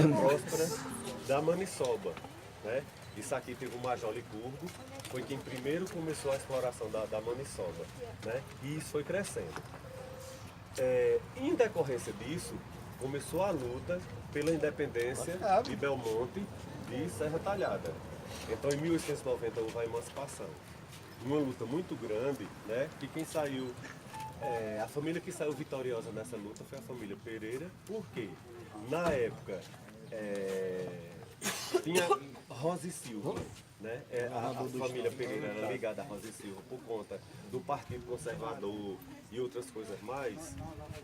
próspera da Maniçoba, né? Isso aqui teve o Major Licurgo, foi quem primeiro começou a exploração da Maniçoba, né? E isso foi crescendo. Em decorrência disso, começou a luta pela independência de Belmonte de Serra Talhada. Então, em 1890 houve a emancipação. Uma luta muito grande, né? Que quem saiu, a família que saiu vitoriosa nessa luta foi a família Pereira. Por quê? Na época, tinha Rosa e Silva, né? A família Pereira era ligada a Rosa e Silva por conta do Partido Conservador e outras coisas mais.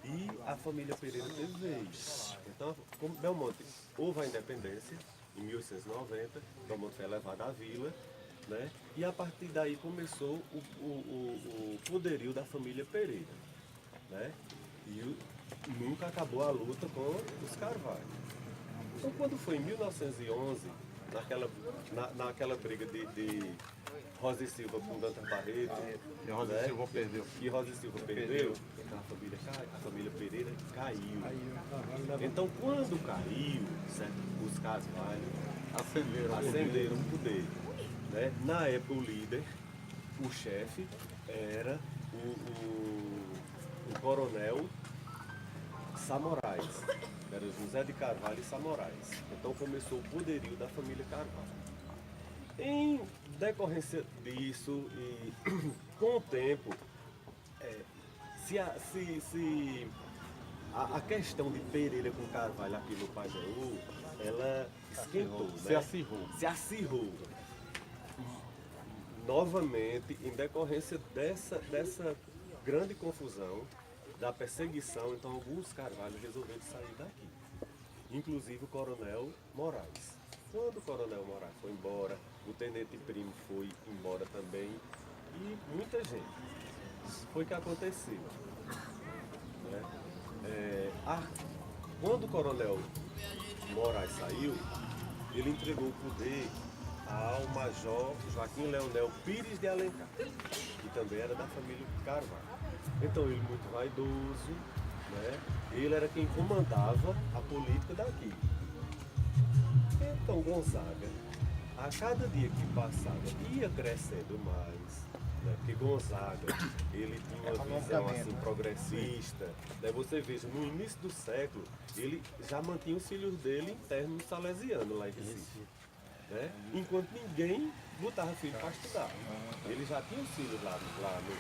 E a família Pereira teve vez. Então, como Belmonte houve a independência em 1890, Belmonte foi levado à vila, né? E a partir daí começou o poderio da família Pereira, né? E nunca acabou a luta com os Carvalho. Então, quando foi em 1911, naquela briga de Rosa e Silva com Dantas Barreto, E Rosa e Silva perdeu. e Rosa e Silva perdeu, então a família Pereira caiu. Então, quando caiu, certo, os Carvalho acenderam o poder. Né? Na época, o líder, o chefe, era o coronel Samorais. Era José de Carvalho e Samorais. Então começou o poderio da família Carvalho. Em decorrência disso e com o tempo, a questão de Pereira com Carvalho aqui no Pajeú, ela esquentou, Se acirrou. Se acirrou. Novamente, em decorrência dessa grande confusão, da perseguição, então alguns Carvalhos resolveram sair daqui. Inclusive o Coronel Moraes. Quando o Coronel Moraes foi embora, o Tenente Primo foi embora também e muita gente. Foi o que aconteceu. Né? Quando o Coronel Moraes saiu, ele entregou o poder ao Major Joaquim Leonel Pires de Alencar, que também era da família Carvalho. Então ele muito vaidoso, né? Ele era quem comandava a política daqui. Então Gonzaga, a cada dia que passava, ia crescendo mais, né? Porque Gonzaga, ele tinha uma visão assim progressista. Né? Você veja, no início do século, ele já mantinha os filhos dele internos salesianos lá em Recife. Né? Enquanto ninguém botava filho para estudar. Ele já tinha os filhos lá no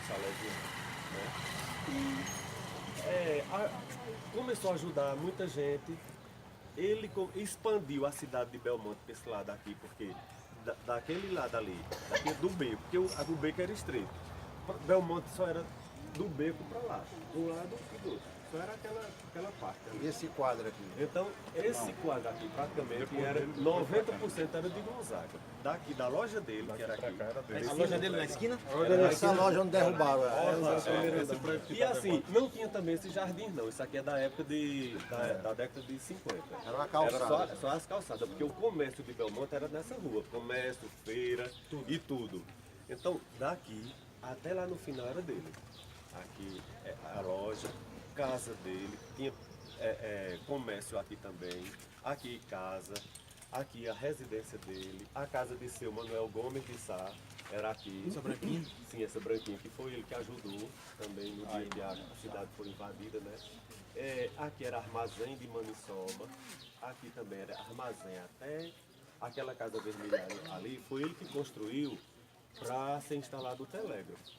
Salesiano. Né? E começou a ajudar muita gente. Ele expandiu a cidade de Belmonte para esse lado aqui, porque daquele lado ali, do beco, porque o beco era estreito. Belmonte só era do beco para lá, do lado e do outro. Só era aquela parte ali. E esse quadro aqui? Então, esse quadro aqui, praticamente, era 90% era de Gonzaga. Daqui, da loja dele, que era aqui. A loja dele na esquina? Essa loja onde derrubaram. E assim, não tinha também esse jardim não. Isso aqui é da época da década de 50. Era uma calçada. Era só as calçadas, porque o comércio de Belmonte era nessa rua. Comércio, feira e tudo. Então, daqui até lá no final era dele. Aqui é a loja, casa dele, tinha comércio aqui também, aqui casa, aqui a residência dele, a casa de seu Manuel Gomes de Sá, era aqui. Essa branquinha? Sim, essa branquinha que foi ele que ajudou também no dia que a cidade foi invadida, né? Aqui era armazém de Maniçoba, aqui também era armazém até aquela casa vermelha ali, foi ele que construiu para ser instalado o telégrafo.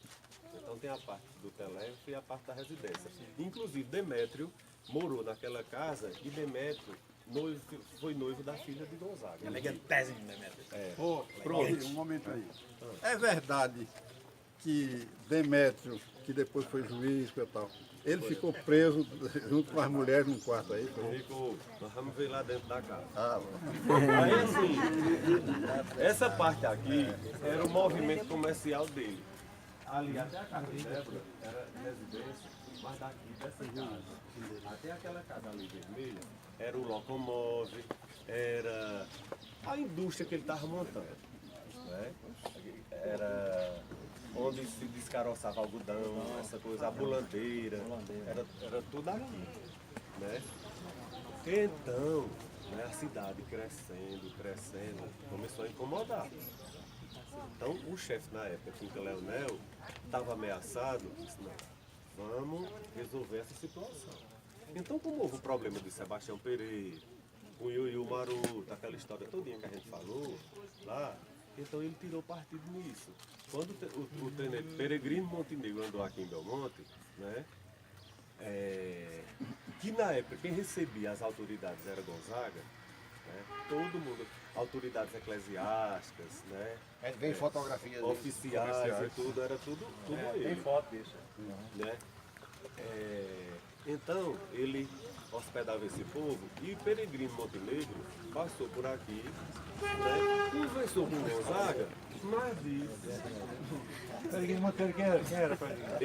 Então tem a parte do telégrafo e a parte da residência. Inclusive Demétrio morou naquela casa e Demétrio foi noivo da filha de Gonzaga. Elegantésimo, Demétrio. Pronto, um momento aí. É verdade que Demétrio, que depois foi juiz e tal, ele ficou preso junto com as mulheres num quarto aí? Nós vamos ver lá dentro da casa. Ah, Aí assim, essa parte aqui era o movimento comercial dele. Ali até a casa de Débora era residência, mas daqui dessa casa até aquela casa ali vermelha era o locomove, era a indústria que ele estava montando. Né? Era onde se descaroçava algodão, essa coisa, a bulandeira, era tudo aqui. Né? Então, né, cidade crescendo, crescendo, começou a incomodar. Então o chefe na época, Quinta Leonel, estava ameaçado, disse, não, vamos resolver essa situação. Então como houve o problema de Sebastião Pereira, o Ioiô Maroto, aquela história todinha que a gente falou lá, então ele tirou partido nisso. Quando o tenente Peregrino Montenegro andou aqui em Belmonte, né, que na época quem recebia as autoridades era Gonzaga, né, todo mundo, autoridades eclesiásticas, né, Vem fotografia oficiais e tudo, era tudo Tem ele. foto disso. Né? Então ele hospedava esse povo e Peregrino Montenegro passou por aqui, né? Conversou com Gonzaga, mas disse. Peregrino Monteiro, quem era Peregrino?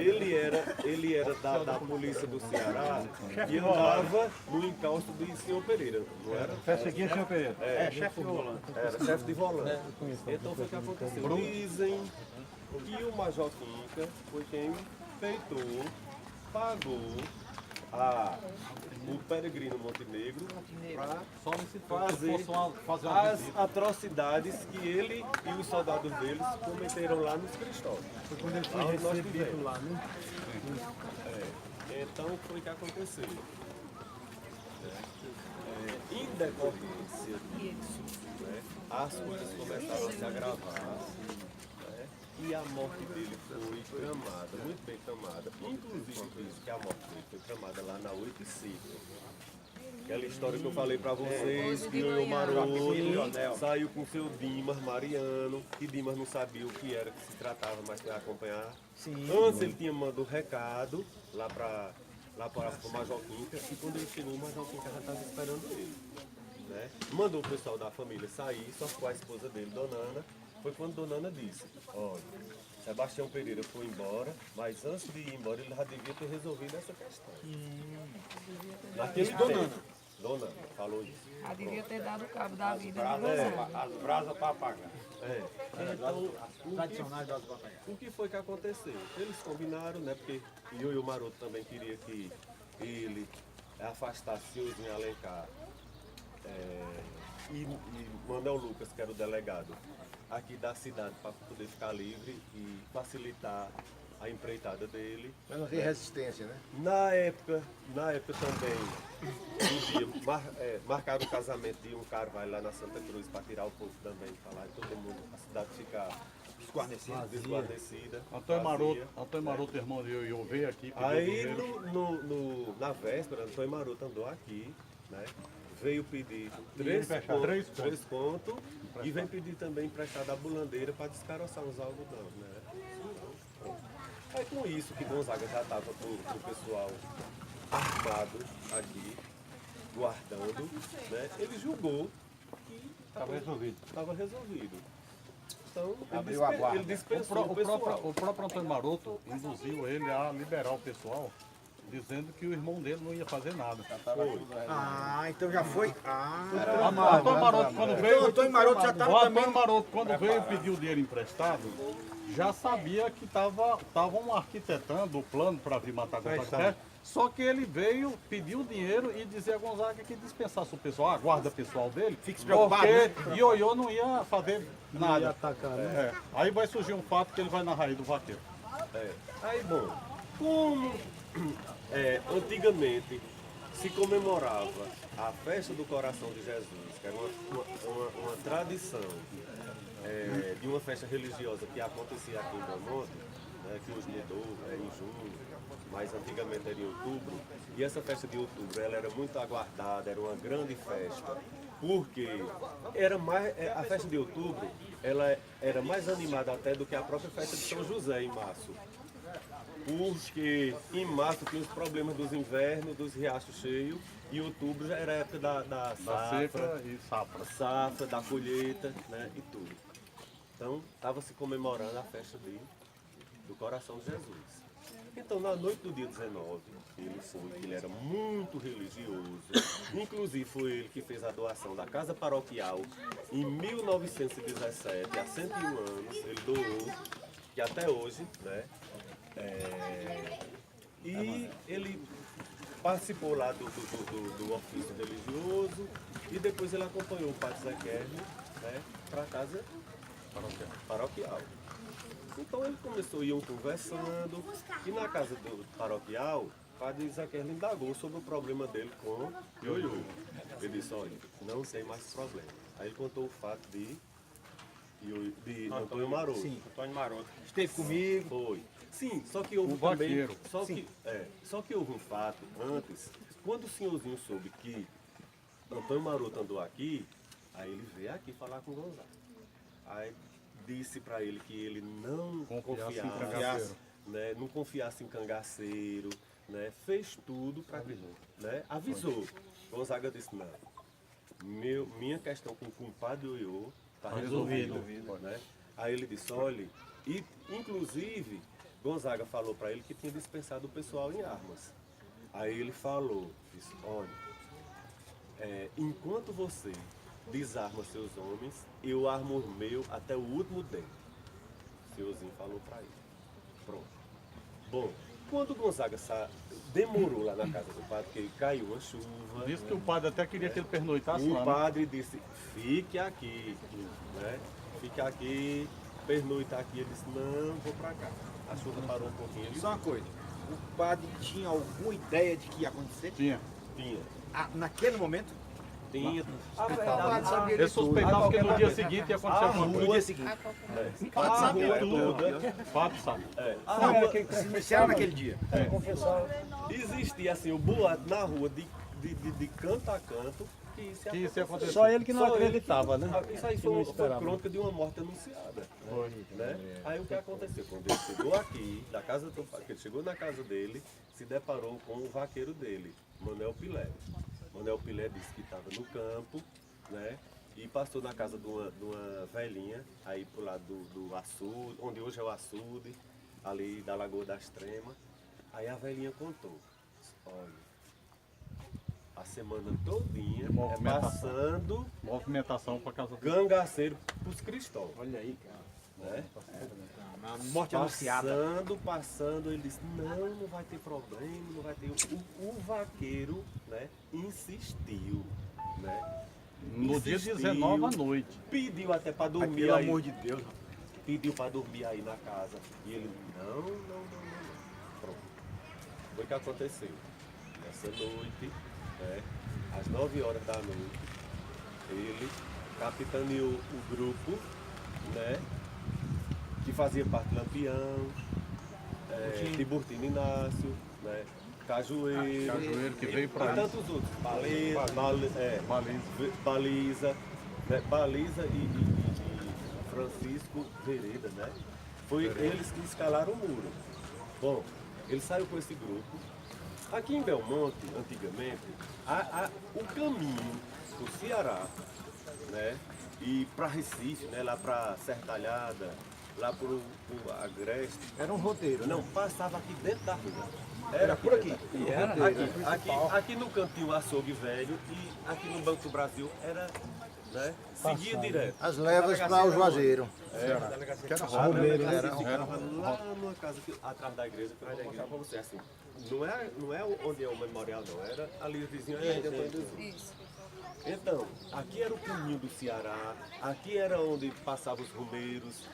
Ele era da polícia do Ceará e andava no encalço do senhor Pereira, não era? Essa aqui é o senhor Pereira. Chefe de volante. Era chefe de volante. Então foi o que aconteceu. Dizem que o Major Quinca foi quem feitou, pagou o Peregrino Montenegro para fazer as atrocidades que ele e os soldados deles cometeram lá nos Cristóveis. Foi quando ele foi recebido lá, né? Então foi o que aconteceu. Em decorrência disso, né, as coisas começaram a se agravar, né, e a morte dele foi tramada, muito bem tramada. Inclusive diz que a morte dele foi tramada lá na 8 e 5. Aquela história que eu falei pra vocês, que o Maroto saiu com seu Dimas Mariano, que Dimas não sabia o que era que se tratava, mas foi acompanhar. Antes ele tinha mandado o recado lá para o Major Quinca, e quando ele chegou, o Major Quinca já estava esperando ele. Né? Mandou o pessoal da família sair, só com a esposa dele, Dona Ana. Foi quando Dona Ana disse, olha, Sebastião Pereira foi embora, mas antes de ir embora ele já devia ter resolvido essa questão. Naquele tempo, Dona Ana falou isso. Já devia ter dado cabo da vida. As brasas para apagar. Então, Tradicionais das batalhas. o que foi que aconteceu? Eles combinaram, né? Porque Ioiô Maroto também queria que ele afastasse Euzinho Alencar e Manuel Lucas, que era o delegado, aqui da cidade, para poder ficar livre e facilitar a empreitada dele. Mas não tem resistência, né? Na época também, marcaram o casamento de um carvalho lá na Santa Cruz para tirar o povo também, para lá e todo mundo, a cidade ficar desguarnecida. Antônio Maroto, irmão de Ioiô, veio aqui. pediu Aí dinheiro. na véspera, Antônio Maroto andou aqui, né? Veio pedir Três três contos e veio pedir também emprestado a bulandeira para descaroçar os algodão, né? Aí com isso que Gonzaga já estava com o pessoal armado aqui, guardando, né? Ele julgou que estava resolvido. Então ele dispensou o pessoal. O próprio Antônio Maroto induziu ele a liberar o pessoal, dizendo que o irmão dele não ia fazer nada. Ah, então já foi. O Antônio Maroto, quando veio. O Antônio Maroto já estava O também. Antônio Maroto, quando veio pedir o dinheiro emprestado, já sabia que estavam arquitetando o plano para vir matar Gonzaga. Só que ele veio, pediu o dinheiro e dizia a Gonzaga que dispensasse o pessoal, a guarda pessoal dele, Fique preocupado, porque Ioiô não ia fazer nada. Aí vai surgir um fato que ele vai narrar aí do vaqueiro. Aí, bom, como antigamente se comemorava a festa do Coração de Jesus, que era uma tradição de uma festa religiosa que acontecia aqui em Belmonte, né, que hoje mudou em junho, mas antigamente era em outubro, e essa festa de outubro ela era muito aguardada, era uma grande festa, porque era mais, a festa de outubro ela era mais animada até do que a própria festa de São José em março. Porque em março tinha os problemas dos invernos, dos riachos cheios, e outubro já era a época da Seca e safra. da colheita, né, e tudo. Então estava se comemorando a festa do Coração de Jesus. Então na noite do dia 19, ele era muito religioso, inclusive foi ele que fez a doação da casa paroquial em 1917, há 101 anos, ele doou, que até hoje, né? E ele participou lá do ofício religioso e depois ele acompanhou o padre Zequerle, né, para a casa paroquial. Então ele começou, iam conversando, e na casa do paroquial, o padre Zequerle indagou sobre o problema dele com Ioiô. Ele disse, olha, não tem mais problema. Aí ele contou o fato de Antônio Maroto. Sim, Antônio Maroto. Esteve comigo. Foi. Sim, só que houve O também. vaqueiro. Só que houve um fato antes, quando o senhorzinho soube que Antônio Maroto andou aqui, aí ele veio aqui falar com o Gonzaga. Aí disse para ele que ele não Confiasse em confiasse, cangaceiro. né, não confiasse em cangaceiro, né, fez tudo para avisou. Gonzaga disse, não, minha questão com o compadre Ioiô está resolvida. Né? Aí ele disse, olha, e inclusive Gonzaga falou para ele que tinha dispensado o pessoal em armas. Aí ele falou, disse, olha, enquanto você desarma seus homens, eu armo o meu até o último dente. O senhorzinho falou para ele. Pronto. Bom, quando o Gonzaga demorou lá na casa do padre, porque caiu uma chuva. Disse que o padre até queria que ele pernoitasse O lá. Né? padre disse, fique aqui, né? Fique aqui, pernoita aqui. Ele disse, não, vou para cá. A chuva parou um pouquinho. Ele Só uma coisa, o padre tinha alguma ideia de que ia acontecer? Tinha. tinha. Naquele momento? Tinha. Ele suspeitava que no dia seguinte ia acontecer alguma No coisa. dia seguinte. A rua toda. O padre sabe. Se era naquele dia. Existia assim, o boato na rua de canto a canto que isso Que isso ia acontecer. Só ele que não Só ele. acreditava, né? Isso aí Que não foi esperava. crônica de uma morte anunciada. Né? Aí o que aconteceu? Quando ele chegou aqui, da casa do que ele chegou na casa dele, se deparou com o vaqueiro dele, Manuel Pilé. Manuel Pilé disse que estava no campo, né? E passou na casa de uma velhinha, aí pro lado do açude, onde hoje é o açude, ali da Lagoa da Extrema. Aí a velhinha contou, olha, a semana todinha passando Movimentação para casa do cangaceiro pros cristãos. Olha aí, cara. Né? A morte anunciada. Passando, ele disse, não vai ter problema, não vai ter. O vaqueiro, né, insistiu, né? No dia Insistiu, 19 à noite. Pediu até para dormir Pelo aí. amor de Deus. Pediu para dormir aí na casa. E ele, não. Pronto. Foi o que aconteceu. Nessa noite, né, às 9 horas da noite, ele capitaneou o grupo, né? Que fazia parte do Lampião, Tiburtino Inácio, né? Cajueiro, Cajueiro que veio e para tantos outros. Baliza. Baliza e Francisco Vereda, né? Foi eles que escalaram o muro. Bom, ele saiu com esse grupo. Aqui em Belmonte, antigamente, o caminho do Ceará, né? E para Recife, né? Lá para Sertalhada, lá por Agreste. Era um roteiro. Não, passava aqui dentro da rua. Era por aqui. Aqui no cantinho Açougue Velho e aqui no Banco do Brasil era, né? Seguia direto. As levas para o Juazeiro. Ficava lá numa casa atrás da igreja, que eu vou mostrar para você. Assim, não é onde é o memorial, não. Era ali vizinho aí de Antônio dos Anjos. Isso. Então, aqui era o caminho do Ceará, aqui era onde passavam os romeiros.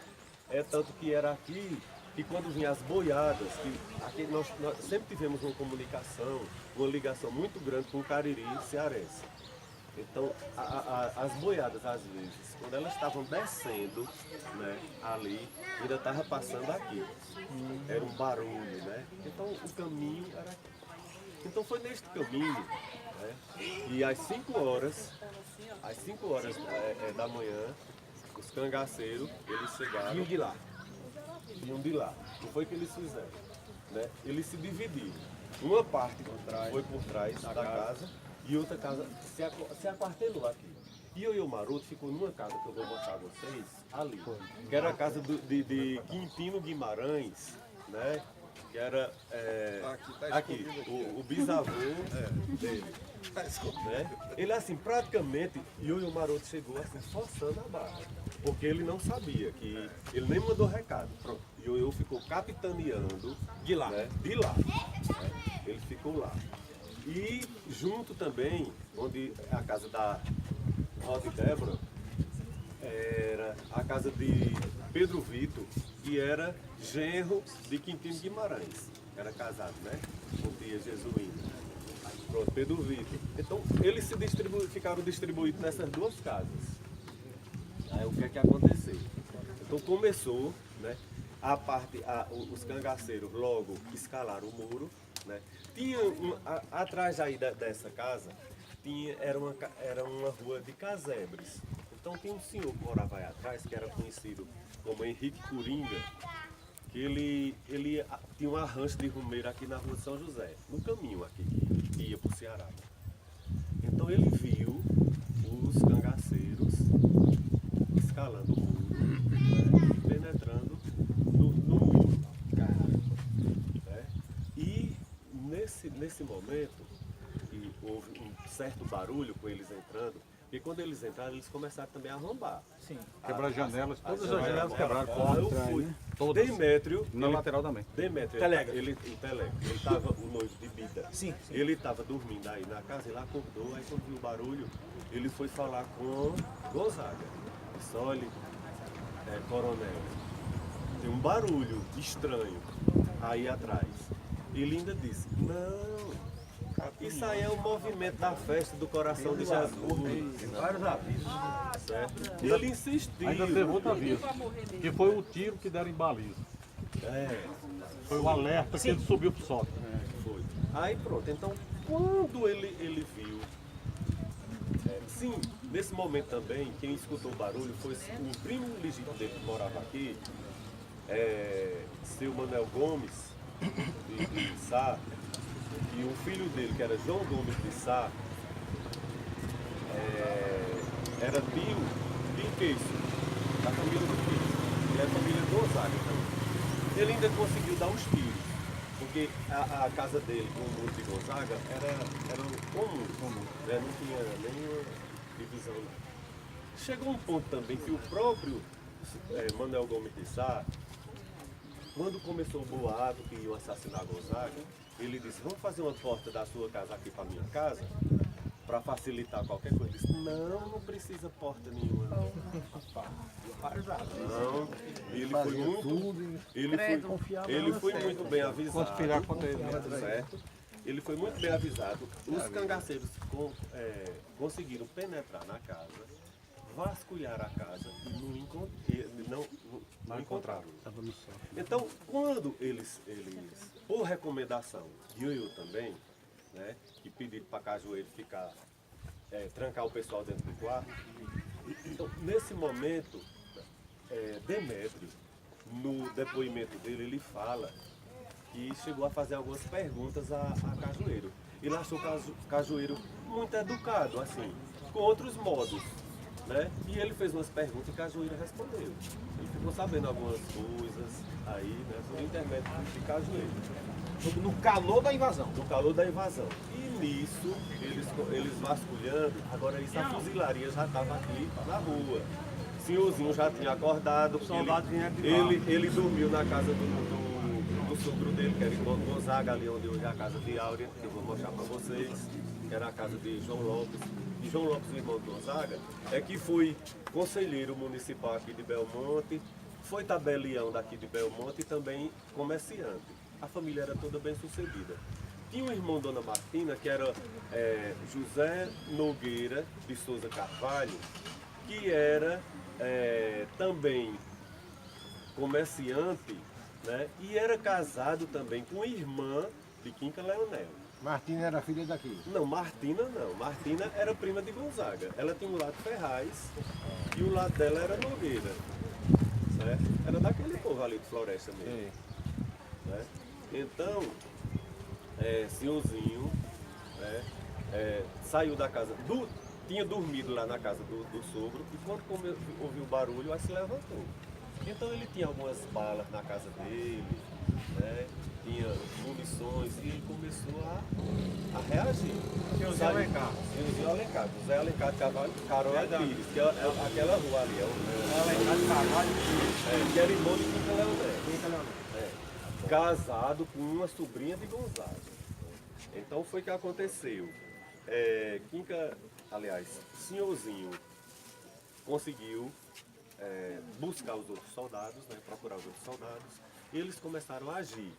É tanto que era aqui que quando vinham as boiadas, que aqui nós sempre tivemos uma comunicação, uma ligação muito grande com o Cariri cearense. Então, as boiadas, às vezes, quando elas estavam descendo, né, ali, ainda estava passando aqui. Era um barulho, né? Então, o caminho era aqui. Então, foi neste caminho, né, e às 5 horas da manhã, os cangaceiros, eles chegaram. Vinham de lá. Vinham de lá. O que foi que eles fizeram? Né? Eles se dividiram. Uma parte foi por trás da casa e outra casa se aquartelou aqui. E o Maroto ficou numa casa que eu vou mostrar a vocês, ali. Que era a casa de Quintino Guimarães, né? Que era aqui, o bisavô dele. Né? Ele assim, praticamente, o Maroto chegou assim, forçando a barra. Porque ele não sabia, que ele nem mandou recado. Pronto. Ioiô ficou capitaneando De lá. né? De lá. Né? Ele ficou lá. E junto também, onde a casa da Rosa e Débora, era a casa de Pedro Vitor, que era genro de Quintino Guimarães. Era casado, né? Com tia Jesuína. Pronto, Pedro Vitor. Então, eles ficaram distribuídos nessas duas casas. Aí o que é que aconteceu? Então começou, né? Os cangaceiros logo escalaram o muro, né? Tinha atrás aí dessa casa era uma rua de casebres. Então tem um senhor que morava aí atrás, que era conhecido como Henrique Coringa, que ele tinha um arranjo de rumeira aqui na rua de São José, no caminho aqui que ia para o Ceará. Então ele viu os cangaceiros escalando o muro, né, e penetrando no muro. Né? E nesse momento, houve um certo barulho com eles entrando, e quando eles entraram, eles começaram também a arrombar. Sim. Quebrar janelas, todas as janelas quebraram. Eu fui. Todas. Demétrio, Na lateral também. Demétrio, ele estava o noivo de Bida. Sim. Ele estava dormindo aí na casa, ele acordou, aí quando viu o barulho, ele foi falar com Gonzaga. Disse, olha, coronel, tem um barulho estranho aí atrás. Ele ainda disse, não, isso aí é o movimento da festa do coração de Jesus. Vários avisos. Certo? Ele insistiu. Ainda teve outro aviso, que foi o tiro que deram em baliza. Foi o alerta que ele subiu pro sótão. Foi. Aí pronto, então quando ele viu, sim, nesse momento também, quem escutou o barulho foi o primo legítimo dele que morava aqui, seu Manuel Gomes, de Sá, e o filho dele, que era João Gomes de Sá, era tio de Queiço, da família do Queiço, e a família Gonzaga também. Ele ainda conseguiu dar uns tiros, porque a casa dele, com o muro de Gonzaga, era comum, né? Não tinha nenhuma divisão. Não. Chegou um ponto também que o próprio Manuel Gomes de Sá, quando começou o boato que iam assassinar Gonzaga, ele disse, vamos fazer uma porta da sua casa aqui para minha casa, para facilitar qualquer coisa. Ele disse, não precisa porta nenhuma. Não, ele foi muito bem avisado. Certo? Ele foi muito bem avisado. Os cangaceiros conseguiram penetrar na casa, vasculhar a casa e não encontraram. Então, quando eles, por recomendação de eu também, né, que pediram para Cajueiro trancar o pessoal dentro do quarto, então, nesse momento, Demétrio, no depoimento dele, ele fala que chegou a fazer algumas perguntas a Cajueiro. Ele achou Cajueiro muito educado, assim, com outros modos. Né? E ele fez umas perguntas e Cajueiro respondeu. Ele ficou sabendo algumas coisas aí, né, por intermédio de Cajueiro. No calor da invasão. No calor da invasão. E nisso, eles vasculhando, agora isso, a fuzilaria já estava aqui na rua. Senhorzinho já tinha acordado, ele dormiu na casa do sogro dele, que era irmão do Gonzaga, ali onde hoje é a casa de Áurea, que eu vou mostrar para vocês, que era a casa de João Lopes. E João Lopes, irmão do Gonzaga, que foi conselheiro municipal aqui de Belmonte, foi tabelião daqui de Belmonte e também comerciante. A família era toda bem sucedida. Tinha um irmão, Dona Martina, que era José Nogueira de Souza Carvalho, que era também comerciante, né, e era casado também com irmã de Quinca Leonel. Martina era filha daqui? Não, Martina não. Martina era prima de Gonzaga. Ela tinha um lado Ferraz e o lado dela era Nogueira. Certo? Era daquele povo ali de Floresta mesmo. Né? Então, senhorzinho, saiu da casa tinha dormido lá na casa do sogro e quando ouviu o barulho, aí se levantou. Então ele tinha algumas balas na casa dele, né? Tinha munições e ele começou a reagir. Zé Alencar. Zé Alencar de Carol Pires, que é aquela rua ali. Alencar de Carvalho. Que era irmão de Quinca Leonel. Casado com uma sobrinha de Gonzaga. Então foi que aconteceu. Senhorzinho conseguiu buscar os outros soldados, né, procurar os outros soldados, e eles começaram a agir.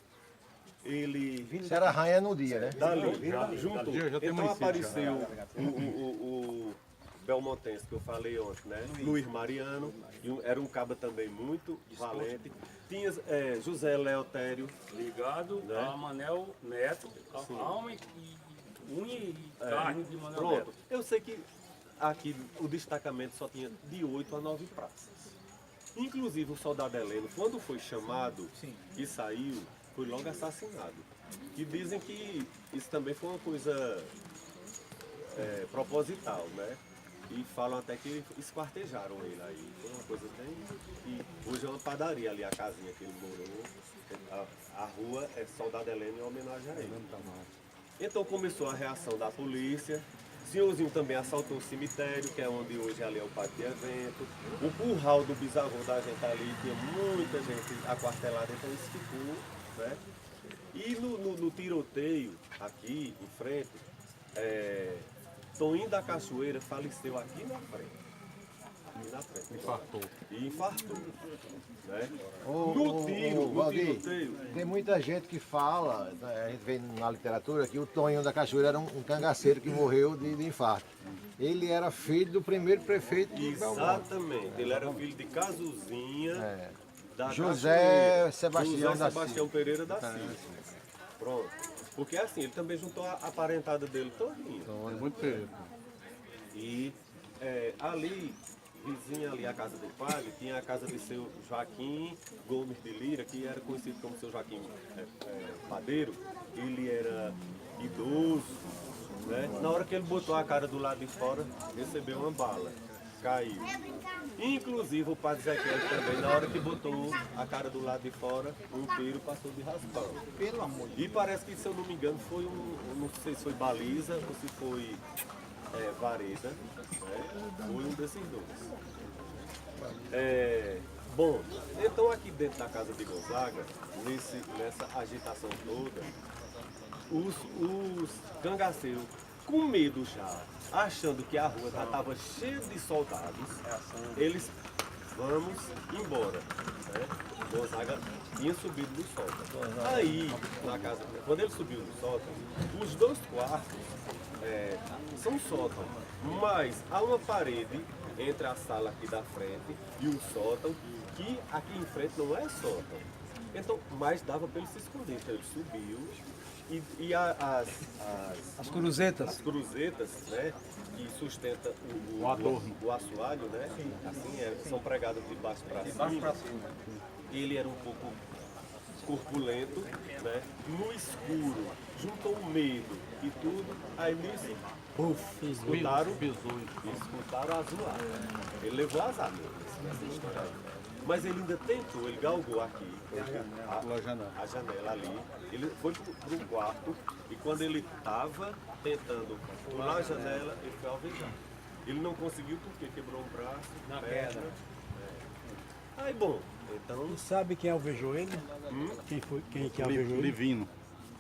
Ele Isso era rainha no dia, né? dali, junto. Já tem Então município, apareceu o belmontense que eu falei ontem, né? Luiz Mariano, era um caba também muito valente. Tinha José Leotério, Ligado né? a Manel Neto, a alma e unha e carne de Manel pronto. Neto. Eu sei que aqui o destacamento só tinha de 8 a 9 praças. Inclusive o soldado Heleno, quando foi chamado e saiu, foi logo assassinado. E dizem que isso também foi uma coisa proposital, né? E falam até que esquartejaram ele aí. Foi uma coisa bem... E hoje é uma padaria ali, a casinha que ele morou. A rua é Soldado Heleno em homenagem a ele. Então começou a reação da polícia. Senhorzinho também assaltou o cemitério, que é onde hoje ali é o pátio de evento. O curral do bisavô da gente ali, tinha muita gente aquartelada, então isso ficou, né? E no tiroteio, aqui em frente, Toninho da Cachoeira faleceu aqui na frente. Aqui na frente. Infartou. E infartou. Né? Ô, Valdir, tiroteio. tem muita gente que fala, a gente vê na literatura, que o Tonho da Cachoeira era um cangaceiro que morreu de infarto. Ele era filho do primeiro prefeito de Belmonte. Exatamente. Ele era filho de Casuzinha. Da José Cachoeira. Sebastião José da Sebastião Silva. Pereira da Silva. Pronto. Porque assim, ele também juntou a parentada dele todinha. É muito feio. E ali, vizinha ali, a casa do padre, tinha a casa de seu Joaquim Gomes de Lira, que era conhecido como seu Joaquim Padeiro. Ele era idoso, né? Na hora que ele botou a cara do lado de fora, recebeu uma bala, caiu. Inclusive o padre Zequiel também, na hora que botou a cara do lado de fora, um tiro passou de raspão. Pelo amor de Deus. E parece que, se eu não me engano, foi não sei se foi baliza ou se foi vareda, né? Foi um desses dois. Bom, então aqui dentro da casa de Gonzaga, nessa agitação toda, os cangaceiros, com medo já, achando que a rua já estava cheia de soldados, eles, vamos embora. Né? Gonzaga tinha subido no sótão. Aí, na casa, quando ele subiu no sótão, os 2 quartos são sótão, mas há uma parede entre a sala aqui da frente e o sótão, que aqui em frente não é sótão. Então, mas dava para ele se esconder. Então ele subiu e As cruzetas. as cruzetas, né, que sustenta O adorno. o assoalho, né, assim, são pregadas de baixo para cima. Ele era um pouco corpulento, né, no escuro, juntou o medo e tudo, aí nisso, escutaram a zoada. Ele levou azar nessa história aí. Mas ele ainda tentou, ele galgou aqui, a janela ali, ele foi para um quarto e quando ele estava tentando pular a janela, ele foi alvejado. Ele não conseguiu porque quebrou um braço, na perna. Aí bom, então... E sabe quem alvejou ele? Quem que alvejou ele? Livino.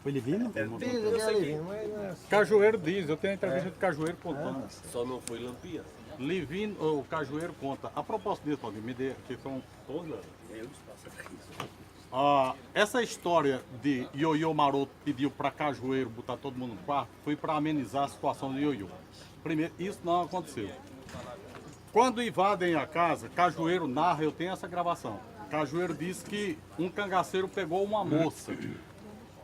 Foi Livino? Dizem que era Livino, mas não é assim. Cajueiro diz, eu tenho a entrevista de Cajueiro contando. Só não foi Lampião. Livino, o Cajueiro conta. A propósito disso, Valdir, me dê aqui são Tornando. essa história de Ioiô Maroto pediu para Cajueiro botar todo mundo no quarto foi para amenizar a situação de Ioiô. Primeiro, isso não aconteceu. Quando invadem a casa, Cajueiro narra, eu tenho essa gravação. Cajueiro diz que um cangaceiro pegou uma moça.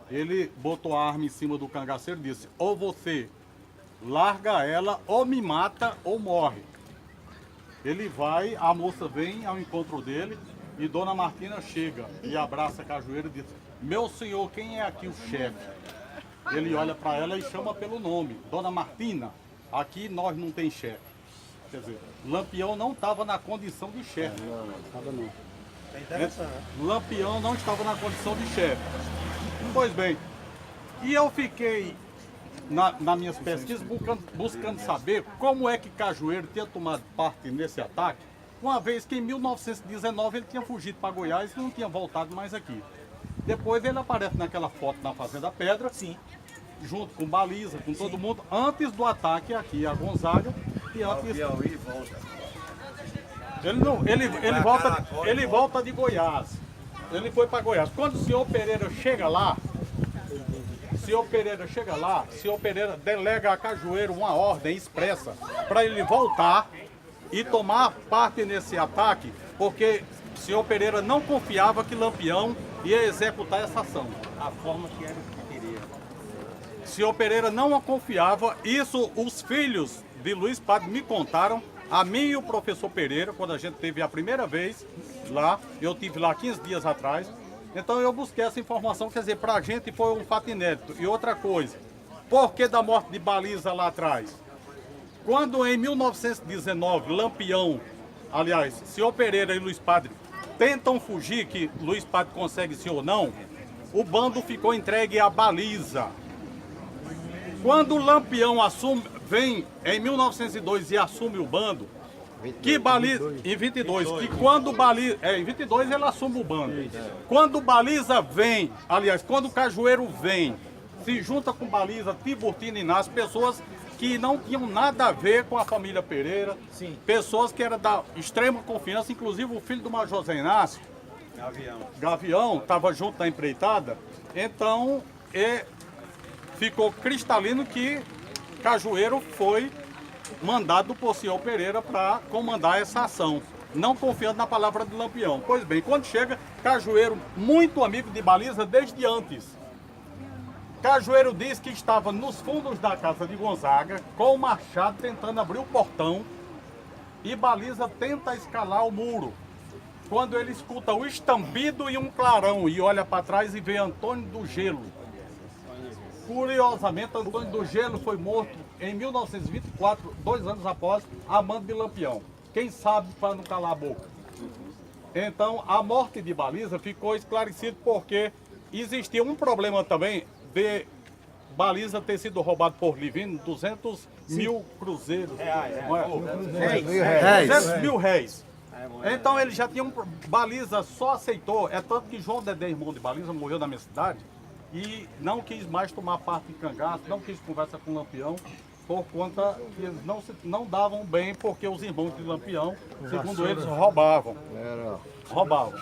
Ele botou a arma em cima do cangaceiro e disse: ou você larga ela, ou me mata, ou morre. Ele vai, a moça vem ao encontro dele e Dona Martina chega e abraça Cajueiro e diz: meu senhor, quem é aqui o chefe? Ele olha para ela e chama pelo nome: Dona Martina, aqui nós não tem chefe. Quer dizer, Lampião não estava na condição de chefe. Estava não. Lampião não estava na condição de chefe. Pois bem, e eu fiquei nas minhas pesquisas buscando saber como é que Cajueiro tinha tomado parte nesse ataque, uma vez que em 1919 ele tinha fugido para Goiás e não tinha voltado mais aqui. Depois ele aparece naquela foto na Fazenda Pedra. Sim. junto com Baliza, com todo mundo, antes do ataque aqui a Gonzaga e antes... Piauí volta. Ele volta de Goiás. Ele foi para Goiás. Quando o senhor Pereira chega lá, o senhor Pereira delega a Cajueiro uma ordem expressa para ele voltar e tomar parte nesse ataque, porque o senhor Pereira não confiava que Lampião ia executar essa ação. A forma que era que queria. O senhor Pereira não confiava, isso os filhos de Luiz Padre me contaram, a mim e o professor Pereira, quando a gente teve a primeira vez lá, eu tive lá 15 dias atrás, então eu busquei essa informação, quer dizer, para a gente foi um fato inédito. E outra coisa, por que da morte de Baliza lá atrás? Quando em 1919, Lampião, aliás, senhor Pereira e Luiz Padre tentam fugir, que Luiz Padre consegue sim ou não, o bando ficou entregue à Baliza. Quando o Lampião vem em 1902 e assume o bando, que Baliza, em 22, que quando Baliza, em 22 ele assume o bando. Quando Baliza vem, aliás, quando o Cajueiro vem, se junta com Baliza, Tiburtina e Inácio, pessoas que não tinham nada a ver com a família Pereira, pessoas que eram da extrema confiança, inclusive o filho do Major Zé Inácio, Gavião, estava junto na empreitada, então ficou cristalino que Cajueiro foi mandado por senhor Pereira para comandar essa ação, não confiando na palavra de Lampião. Pois bem, quando chega, Cajueiro, muito amigo de Baliza desde antes. Cajueiro diz que estava nos fundos da casa de Gonzaga, com o machado tentando abrir o portão, e Baliza tenta escalar o muro. Quando ele escuta o estambido e um clarão, e olha para trás e vê Antônio do Gelo. Curiosamente, Antônio do Gelo foi morto em 1924, 2 anos após, a mando de Lampião. Quem sabe para não calar a boca. Então, a morte de Baliza ficou esclarecida porque existia um problema também de Baliza ter sido roubado por Livino 200 mil cruzeiros. 200 mil réis. Então ele já tinha Baliza só aceitou, é tanto que João Dedé, irmão de Baliza, morreu na minha cidade e não quis mais tomar parte em cangaço, não quis conversa com Lampião, por conta que eles não davam bem, porque os irmãos de Lampião, segundo eles, roubavam. Então,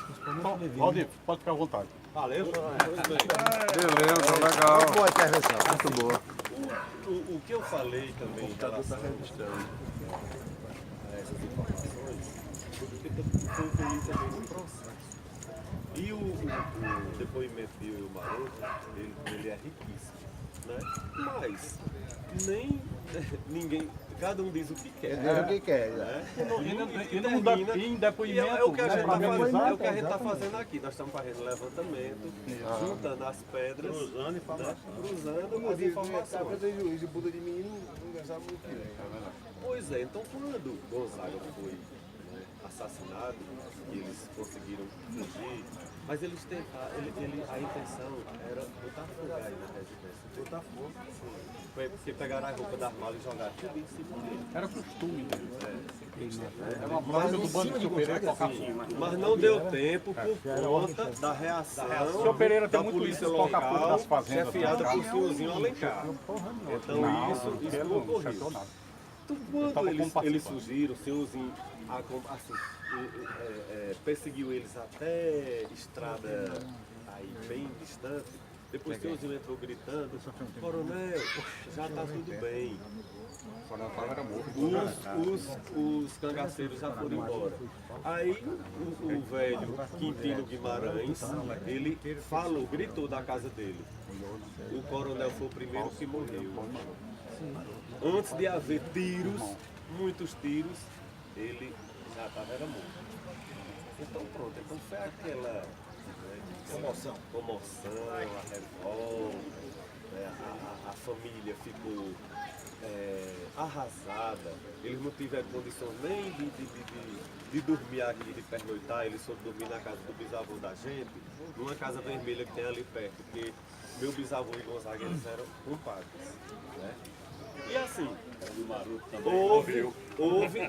Valdir, pode ficar à vontade. Valeu. Beleza, legal. Muito boa intervenção, muito boa. O que eu falei também em relação a essas informações, porque concluí também no processo. E o depoimento de eu e o Maroto, ele é riquíssimo, né? Mas nem ninguém, cada um diz o que quer. Diz o que quer. Né? Em depoimento, É o que a gente está fazendo, finalizar, tá fazendo aqui. Nós estamos fazendo levantamento, juntando as pedras, cruzando as informações. juiz e Buda de menino não sabe o que é. Pois é, então quando Gonzaga foi assassinado, e eles conseguiram fugir, mas eles tentaram, a intenção era botar fogo aí na residência. Botar fogo? Foi porque pegaram a roupa das malas e jogaram tudo em cima dele. era costume deles. Era uma prática do bando de Pereira tocar fogo. Mas não deu tempo por conta da reação O senhor Pereira tem da muito polícia isso de tocar fogo local, das fazendas. chefiada por senhorzinho Alencar. Então isso não ocorreu. Então, quando eles fugiram, o senhorzinho perseguiu eles até estrada aí bem distante. Depois o senhorzinho entrou gritando: Coronel, já está tudo bem. Os cangaceiros já foram embora. Aí o velho Quintino Guimarães, ele falou, gritou da casa dele. O coronel foi o primeiro que morreu. Antes de haver tiros, muitos tiros, ele já estava morto. Então pronto, então foi aquela comoção, a revolta, a família ficou arrasada, eles não tiveram condições nem de dormir aqui, de pernoitar, eles foram dormir na casa do bisavô da gente, numa casa vermelha que tem ali perto, porque meu bisavô e Gonzaga eles eram compadres, né? E assim,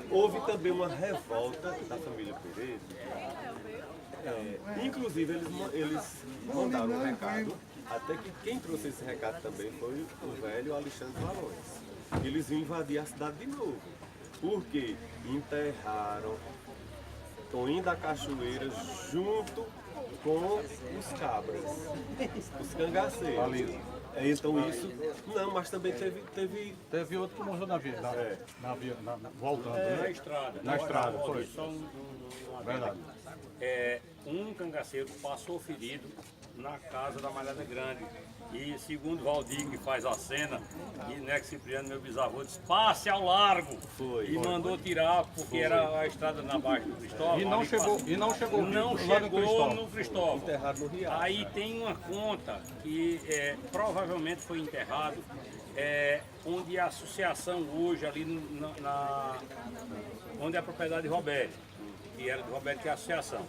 houve também uma revolta da família Pereira. Inclusive eles mandaram um recado Até que quem trouxe esse recado também foi o velho Alexandre Valões. Eles iam invadir a cidade de novo. Porque enterraram Toninho da Cachoeira junto com os cabras, os cangaceiros. Então isso. Não, mas também Teve outro que morreu voltando, Na né? estrada. Na estrada, foi. Só Verdade. um cangaceiro passou ferido na casa da Malhada Grande. E segundo Valdir, que faz a cena, e Neco Cipriano, meu bisavô, disse, passe ao largo. E mandou tirar, porque era a estrada na Baixa do Cristóvão. E não chegou lá no Cristóvão. no Cristóvão. enterrado no Riacho. Aí tem uma conta que provavelmente foi enterrado, onde a associação hoje, ali onde é a propriedade de Roberto, que era de Roberto, que é a associação.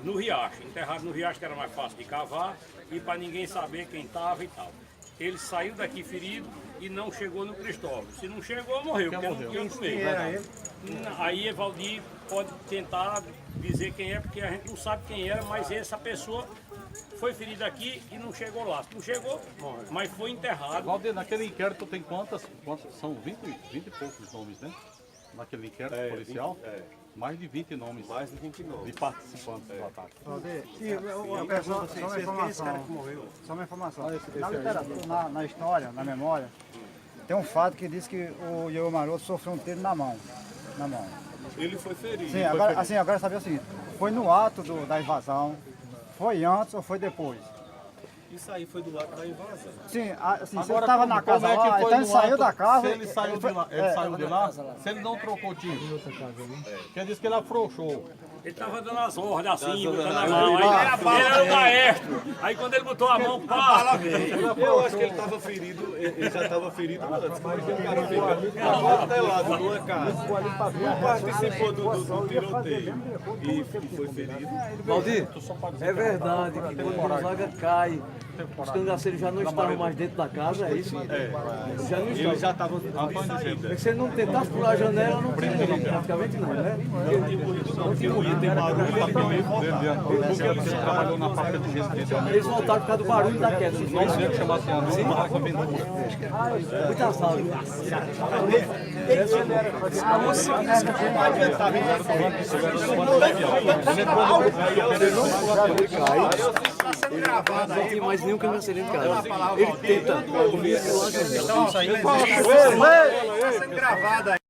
No Riacho, enterrado no Riacho, que era mais fácil de cavar e para ninguém saber quem estava e tal. Ele saiu daqui ferido e não chegou no Cristóvão. Se não chegou, morreu, porque não tinha outro meio. Aí Evaldir pode tentar dizer quem é, porque a gente não sabe quem era, mas essa pessoa foi ferida aqui e não chegou lá. Não chegou, mas foi enterrado. Valdir, naquele inquérito tem quantas são 20 e poucos nomes, né? Naquele inquérito policial, mais de 20 nomes. Mais de 20 nomes. De participantes do ataque. Só uma informação. Na literatura, na história, na memória, tem um fato que diz que o Iogo Maroto sofreu um tiro na mão. Ele foi ferido. Sim, agora eu quero saber o seguinte, foi no ato da invasão, foi antes ou foi depois? Isso aí foi do lado da invasão. Sim, se ele Agora, estava na casa lá, então ele saiu da casa... Se ele saiu de lá, se ele não trocou tiro, quer dizer que ele afrouxou. Ele estava dando as ordens assim, botando a mão. Aí ele era o maestro. Aí quando ele botou a mão, pá! Eu acho que ele estava ferido, ele já estava ferido antes, mas o cara ficou amartelado numa casa. Não participou do tiroteio e foi ferido. Valdir, é verdade que quando Gonzaga cai, os cangaceiros já não estavam mais dentro da casa, é isso? Já não Ele já estavam. estava de saída. Se ele não tentasse pular a janela, não tinha ninguém, praticamente não, né? Não tinha morrido, tem barulho, ele também voltava. Porque ele trabalhou na fábrica de gesso. Eles voltaram por causa do barulho da queda. Não sei o que chamasse ano. Sim, muita salve. Não tem mais nenhum cangaceiro em casa. Ele tenta. Está sendo gravado aí.